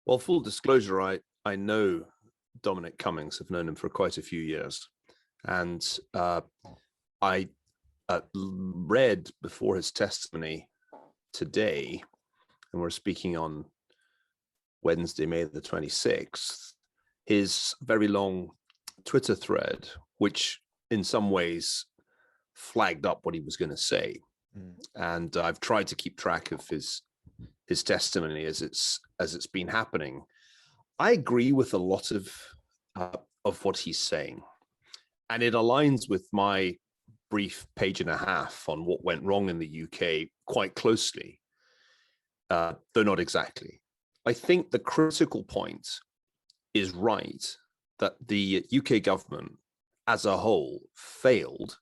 Well, full disclosure, I know Dominic Cummings. I've known him for quite a few years. And I read before his testimony today, and we're speaking on Wednesday, May the 26th, his very long Twitter thread, which in some ways flagged up what he was going to say. And I've tried to keep track of his testimony as it's been happening. I agree with a lot of what he's saying, and it aligns with my brief page and a half on what went wrong in the UK quite closely, though not exactly. I think the critical point is right, that the UK government as a whole failed,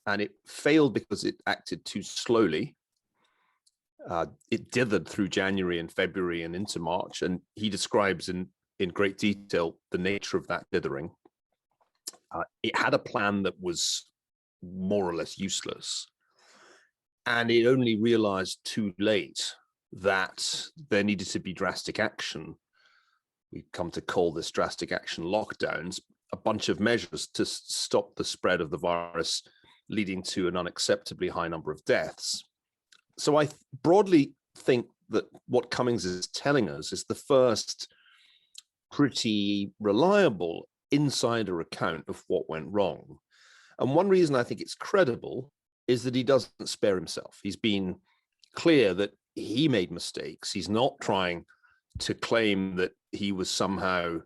and it failed because it acted too slowly. It dithered through January and February and into March, and he describes in great detail the nature of that dithering. It had a plan that was more or less useless, and it only realized too late that there needed to be drastic action. We've come to call this drastic action lockdowns, a bunch of measures to stop the spread of the virus, leading to an unacceptably high number of deaths. So I broadly think that what Cummings is telling us is the first pretty reliable insider account of what went wrong. And one reason I think it's credible is that he doesn't spare himself. He's been clear that he made mistakes. He's not trying to claim that he was somehow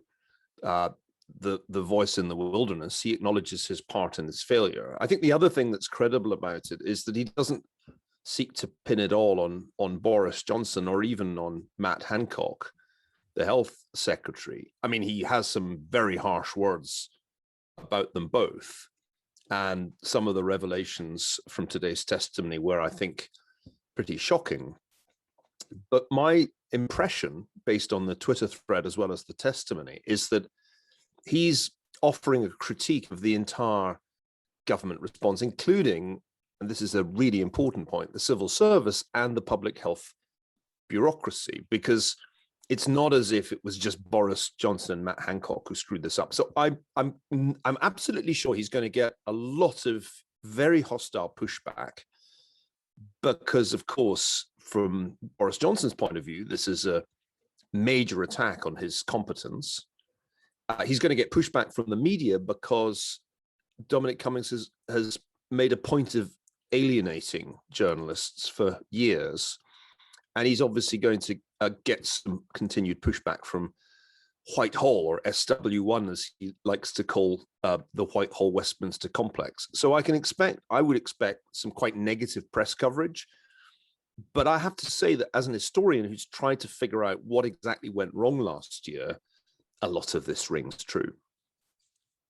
the voice in the wilderness. He acknowledges his part in his failure. I think the other thing that's credible about it is that he doesn't seek to pin it all on Boris Johnson or even on Matt Hancock, the health secretary. I mean, he has some very harsh words about them both. And some of the revelations from today's testimony were, I think, pretty shocking. But my impression, based on the Twitter thread as well as the testimony, is that he's offering a critique of the entire government response, including, and this is a really important point, the civil service and the public health bureaucracy, because it's not as if it was just Boris Johnson and Matt Hancock who screwed this up. So I'm absolutely sure he's going to get a lot of very hostile pushback, because, of course, from Boris Johnson's point of view, this is a major attack on his competence. He's going to get pushback from the media because Dominic Cummings has made a point of alienating journalists for years. And he's obviously going to get some continued pushback from Whitehall, or SW1, as he likes to call the Whitehall Westminster complex. So I would expect some quite negative press coverage. But I have to say that as an historian who's tried to figure out what exactly went wrong last year, a lot of this rings true.